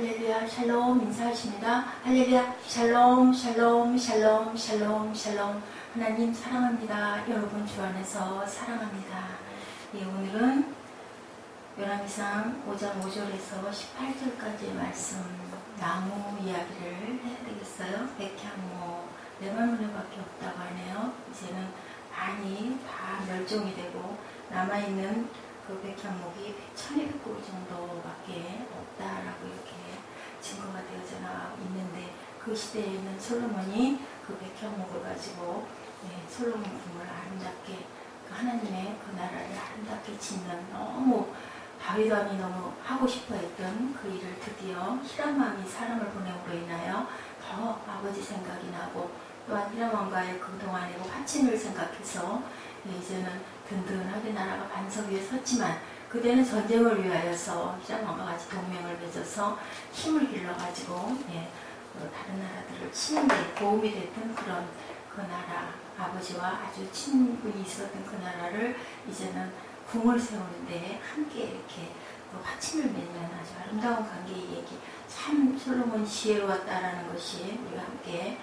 할렐루야, 샬롬 인사하십니다. 할렐루야, 샬롬, 샬롬, 샬롬, 샬롬, 샬롬. 하나님 사랑합니다. 여러분 주 안에서 사랑합니다. 예, 오늘은 요나미상 5장 5절에서 18절까지의 말씀, 나무 이야기를 해야 되겠어요. 백향목, 레바논에밖에 없다고 하네요. 이제는 많이 다 멸종이 되고 남아있는 그 백향목이 1200그루 정도밖에 없다라고 이렇게 증거가 되어져 나와 있는데, 그 시대에 있는 솔로몬이 그 백향목을 가지고 솔로몬 궁을 아름답게, 그 하나님의 그 나라를 아름답게 짓는, 너무 다윗 왕이 너무 하고 싶어 했던 그 일을 드디어 히람 왕이 사람을 보냄으로 인하여 더 아버지 생각이 나고, 또한 히람 왕과의 그동안의 화친을 생각해서 이제는 든든하게 나라가 반석 위에 섰지만, 그때는 전쟁을 위하여서 히람 왕과 같이 동맹을 맺어서 힘을 길러가지고 다른 나라들을 치는 데 도움이 됐던 그런 그 나라, 아버지와 아주 친분이 있었던 그 나라를 이제는 궁을 세우는데 함께 이렇게 화친을 맺는 아주 아름다운 관계의 얘기, 참 솔로몬 지혜로웠다라는 것이 우리가 함께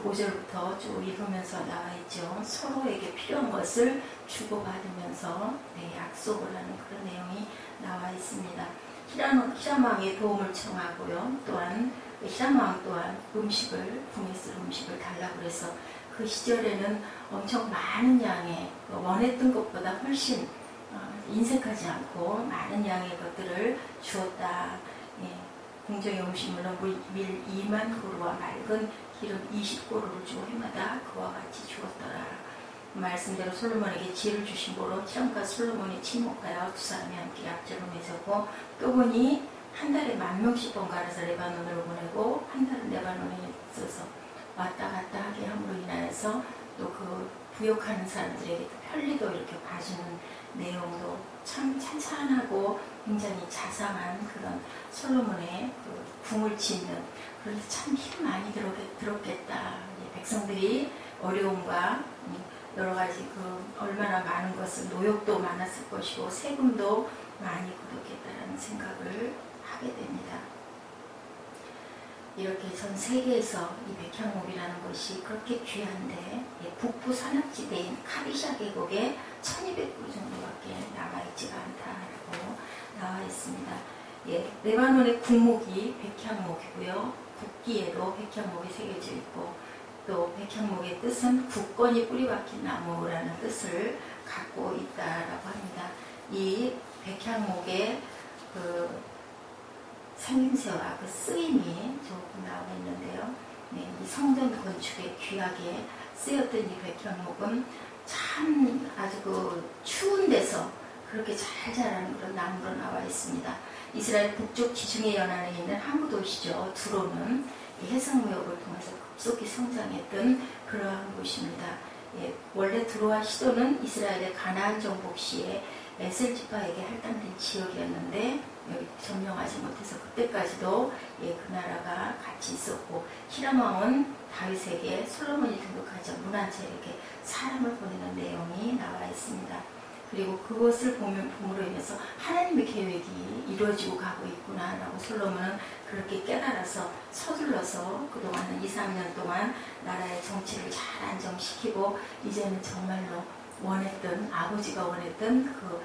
5절부터 쭉 읽으면서 나와 있죠. 서로에게 필요한 것을 주고받으면서 약속을 하는 그런 내용이 나와 있습니다. 히람 왕의 도움을 청하고요. 또한 히람 왕 또한 궁에 쓸 음식을 달라고 해서, 그 시절에는 엄청 많은 양의, 원했던 것보다 훨씬 인색하지 않고 많은 양의 것들을 주었다. 궁정의 음식물로 밀 2만 그루와 맑은 기름 20그루를 주고 해마다 그와 같이 주었더라. 말씀대로 솔로몬에게 지혜를 주신 보로 히람과 솔로몬이 친목하여 두 사람이 함께 약속을 맺었고, 또 보니 한 달에 10,000명씩 번갈아서 레바논으로 보내고, 한 달은 레바논에 있어서 왔다 갔다 하게 함으로 인하여서 또 그 부역하는 사람들에게 편리도 이렇게 봐주는 내용도 참 찬찬하고 굉장히 자상한 그런 솔로몬의 그 궁을 짓는, 그래서 참 힘 많이 들었겠다. 백성들이 어려움과 여러 가지 얼마나 많은 것을, 노역도 많았을 것이고 세금도 많이 굳었겠다라는 생각을 하게 됩니다. 이렇게 전 세계에서 이 백향목이라는 것이 그렇게 귀한데, 북부 산악지대인 카비샤 계곡에 1200그루 정도밖에 남아있지가 않다라고 나와 있습니다. 레바논의 국목이 백향목이고요. 국기에도 백향목이 새겨져 있고, 또 백향목의 뜻은 굳건히 뿌리 박힌 나무라는 뜻을 갖고 있다라고 합니다. 이 백향목의 그 생김새와 그 쓰임이 조금 나와 있는데요. 이 성전 건축에 귀하게 쓰였던 이 백향목은 참 아주 그 추운 데서 그렇게 잘 자라는 그런 나무로 나와 있습니다. 이스라엘 북쪽 지중해 연안에 있는 항구 도시죠. 두로는 해상무역을 통해서 급속히 성장했던 그러한 곳입니다. 원래 두로와 시도는 이스라엘의 가나안 정복 시에 에셀 지파에게 할당된 지역이었는데, 여기 점령하지 못해서 그때까지도 그 나라가 같이 있었고, 히람 왕은 다윗에게 솔로몬이 등극하자 문화재에게 사람을 보내는 내용이 나와 있습니다. 그리고 그것을 봄으로 인해서 하나님의 계획이 이루어지고 가고 있구나라고 솔로몬은 그렇게 깨달아서 서둘러서 그동안 2-3년 동안 나라의 정치를 잘 안정시키고, 이제는 정말로 아버지가 원했던 그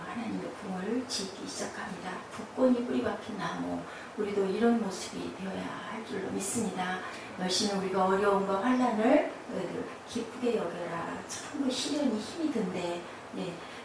하나님의 궁을 짓기 시작합니다. 굳건히 뿌리 박힌 나무, 우리도 이런 모습이 되어야 할 줄로 믿습니다. 열심히 우리가 어려움과 환난을 기쁘게 여겨라. 참 그 시련이 힘이 든데,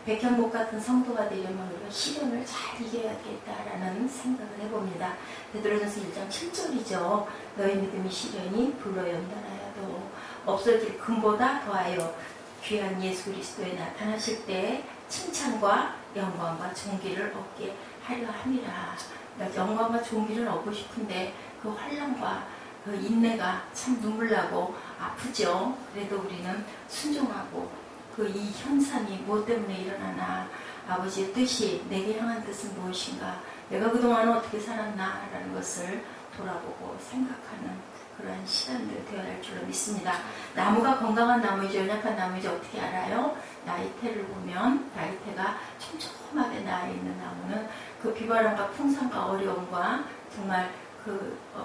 백향목 같은 성도가 되려면 우리가 시련을 잘 이겨야겠다라는 생각을 해봅니다. 베드로전서 1장 7절이죠. 너희 믿음이 시련이 불로 연단하여도 없어질 금보다 더하여 귀한 예수 그리스도에 나타나실 때 칭찬과 영광과 존귀를 얻게 하려 함이라. 그러니까 영광과 존귀를 얻고 싶은데 그 환난과 그 인내가 참 눈물나고 아프죠. 그래도 우리는 순종하고, 그 이 현상이 무엇 때문에 일어나나, 아버지의 뜻이, 내게 향한 뜻은 무엇인가, 내가 그동안 어떻게 살았나 라는 것을 돌아보고 생각하는 그러한 시간들 되어야 할 줄로 믿습니다. 나무가 건강한 나무이죠, 연약한 나무이죠, 어떻게 알아요? 나이테를 보면 나이테가 촘촘하게 나와 있는 나무는 그 비바람과 풍산과 어려움과 정말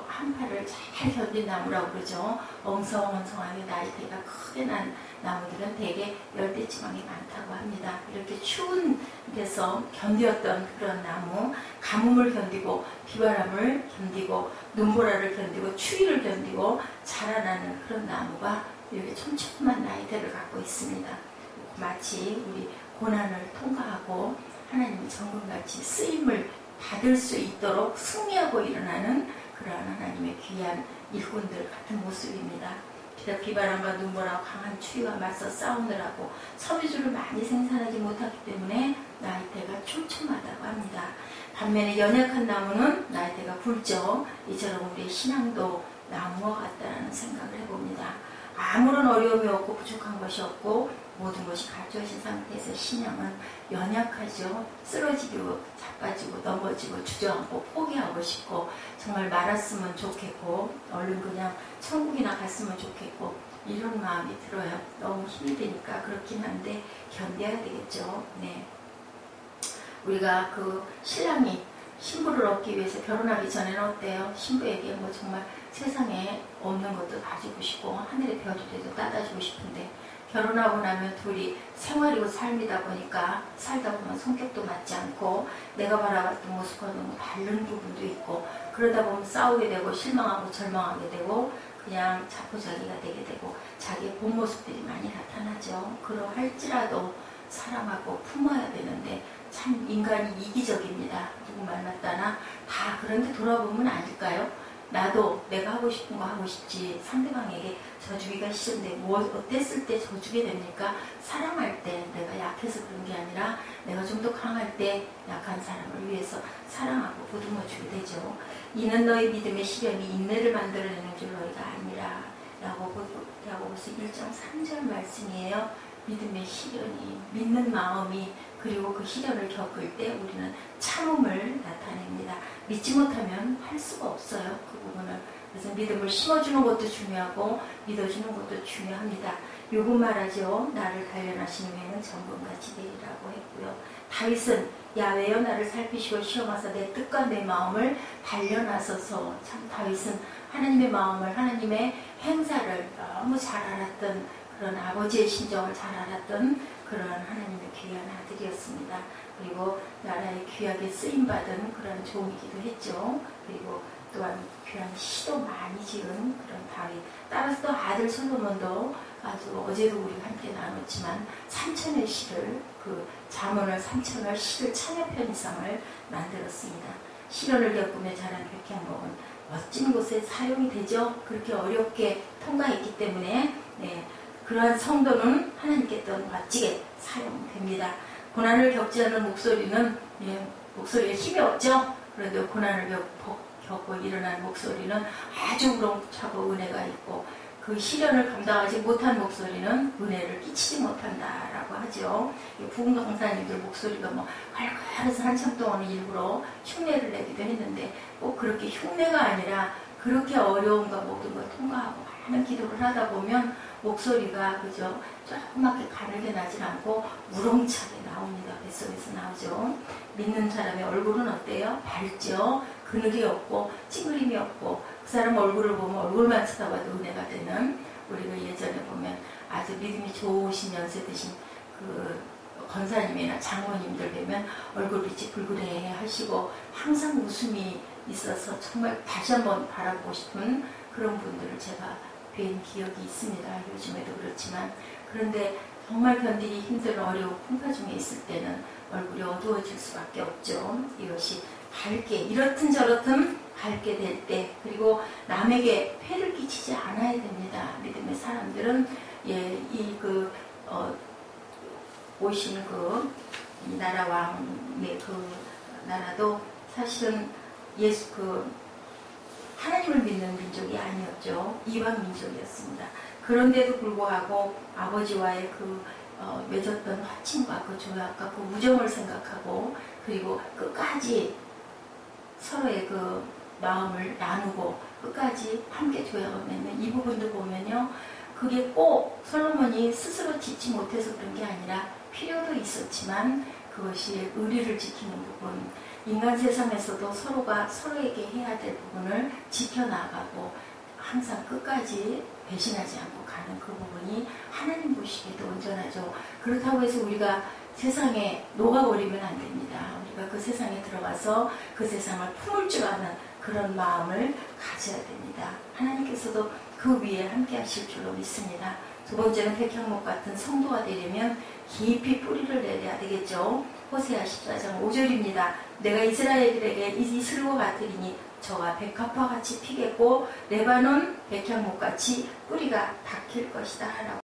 한파를 잘 견딘 나무라고 그러죠. 엉성엉성하게 나이대가 크게 난 나무들은 대개 열대지방이 많다고 합니다. 이렇게 추운 데서 견디었던 그런 나무, 가뭄을 견디고 비바람을 견디고 눈보라를 견디고 추위를 견디고 자라나는 그런 나무가 이렇게 촘촘한 나이대를 갖고 있습니다. 마치 우리 고난을 통과하고 하나님 정금같이 쓰임을 받을 수 있도록 승리하고 일어나는 그러한 하나님의 귀한 일꾼들 같은 모습입니다. 비바람과 눈보라와 강한 추위와 맞서 싸우느라고 섬유주를 많이 생산하지 못하기 때문에 나이대가 촘촘하다고 합니다. 반면에 연약한 나무는 나이대가 굵죠. 이처럼 우리의 신앙도 나무와 같다는 생각을 해봅니다. 아무런 어려움이 없고 부족한 것이 없고 모든 것이 갖춰진 상태에서 신앙은 연약하죠. 쓰러지고 자빠지고 넘어지고 주저앉고 포기하고 싶고 정말 말았으면 좋겠고 얼른 그냥 천국이나 갔으면 좋겠고 이런 마음이 들어요. 너무 힘이 드니까 그렇긴 한데 견뎌야 되겠죠. 네. 우리가 신랑이 신부를 얻기 위해서 결혼하기 전에는 어때요? 신부에게 뭐 정말 세상에 없는 것도 가지고 싶고 하늘의 별들도 따다 주고 싶은데 결혼하고 나면 둘이 생활이고 삶이다 보니까 살다 보면 성격도 맞지 않고 내가 바라봤던 모습과 너무 다른 부분도 있고 그러다 보면 싸우게 되고 실망하고 절망하게 되고 그냥 자포자기가 되게 되고 자기의 본 모습들이 많이 나타나죠. 그러할지라도 사랑하고 품어야 되는데 참 인간이 이기적입니다. 누구 만났다나 다 그런데 돌아보면 아닐까요? 나도 내가 하고 싶은 거 하고 싶지 상대방에게 져주기가 싫은데 뭐 어땠을 때 져주게 됩니까? 사랑할 때 내가 약해서 그런 게 아니라 내가 좀 더 강할 때 약한 사람을 위해서 사랑하고 보듬어 주게 되죠. 이는 너희 믿음의 시련이 인내를 만들어내는 줄 너희가 아니라 야고보서 1장 3절 말씀이에요. 믿음의 시련이 믿는 마음이 그리고 그 시련을 겪을 때 우리는 참음을 나타냅니다. 믿지 못하면 할 수가 없어요. 그 부분을. 그래서 믿음을 심어주는 것도 중요하고 믿어주는 것도 중요합니다. 요구 말하죠. 나를 단련하시는 후에는 정금같이 되리라고 했고요. 다윗은 야외여 나를 살피시고 시험하사 내 뜻과 내 마음을 단련하소서. 참 다윗은 하나님의 마음을 하나님의 행사를 너무 잘 알았던 그런 아버지의 심정을 잘 알았던 그런 하나님의 귀한 아들이었습니다. 그리고 나라에 귀하게 쓰임받은 그런 종이기도 했죠. 그리고 또한 귀한 시도 많이 지은 그런 다윗. 따라서 또 아들 솔로몬도 아주 어제도 우리가 함께 나눴지만 3천의 시를 잠언을 3천의 시를 천여 편 이상을 만들었습니다. 시련을 겪으며 자란 백향목은 멋진 곳에 사용이 되죠. 그렇게 어렵게 통과했기 때문에 그러한 성도는 하나님께 또 멋지게 사용됩니다. 고난을 겪지 않는 목소리는 목소리에 힘이 없죠. 그런데 고난을 겪고 일어난 목소리는 아주 우렁차고 은혜가 있고 그 시련을 감당하지 못한 목소리는 은혜를 끼치지 못한다라고 하죠. 부흥 강사님들 목소리가 뭐 활활해서 한참 동안 일부러 흉내를 내기도 했는데 꼭 그렇게 흉내가 아니라 그렇게 어려움과 모든 걸 통과하고 많은 기도를 하다 보면 목소리가 그저 조그맣게 가늘게 나진 않고 우렁차게 나옵니다. 뱃속에서 나오죠. 믿는 사람의 얼굴은 어때요? 밝죠. 그늘이 없고 찡그림이 없고 그 사람 얼굴을 보면 얼굴만 쳐다봐도 은혜가 되는 우리가 예전에 보면 아주 믿음이 좋으신 연세 드신 그 권사님이나 장모님들 뵈면 얼굴빛이 붉으래 하시고 항상 웃음이 있어서 정말 다시 한번 바라보고 싶은 그런 분들을 제가 뵌 기억이 있습니다. 요즘에도 그렇지만 그런데 정말 견디기 힘든 어려운 풍파 중에 있을 때는 얼굴이 어두워질 수밖에 없죠. 이것이 밝게 이렇든 저렇든 밝게 될 때 그리고 남에게 폐를 끼치지 않아야 됩니다. 믿음의 사람들은 오신 이 나라 왕의 그 나라도 사실은 하나님을 믿는 민족이 아니었죠. 이방 민족이었습니다. 그런데도 불구하고 아버지와의 맺었던 화친과 그 조약과 그 우정을 생각하고 그리고 끝까지 서로의 그 마음을 나누고 끝까지 함께 조약을 맺는 이 부분도 보면요. 그게 꼭 솔로몬이 스스로 짓지 못해서 그런 게 아니라 필요도 있었지만 그것이 의리를 지키는 부분, 인간 세상에서도 서로가 서로에게 해야 될 부분을 지켜나가고 항상 끝까지 배신하지 않고 가는 그 부분이 하나님 보시기에도 온전하죠. 그렇다고 해서 우리가 세상에 녹아버리면 안 됩니다. 우리가 그 세상에 들어가서 그 세상을 품을 줄 아는 그런 마음을 가져야 됩니다. 하나님께서도 그 위에 함께 하실 줄로 믿습니다. 두 번째는 백향목 같은 성도가 되려면 깊이 뿌리를 내려야 되겠죠. 호세아 14장 5절입니다. 내가 이스라엘에게 이슬과 같으리니 저가 백합화 같이 피겠고 레바논 백향목 같이 뿌리가 박힐 것이다.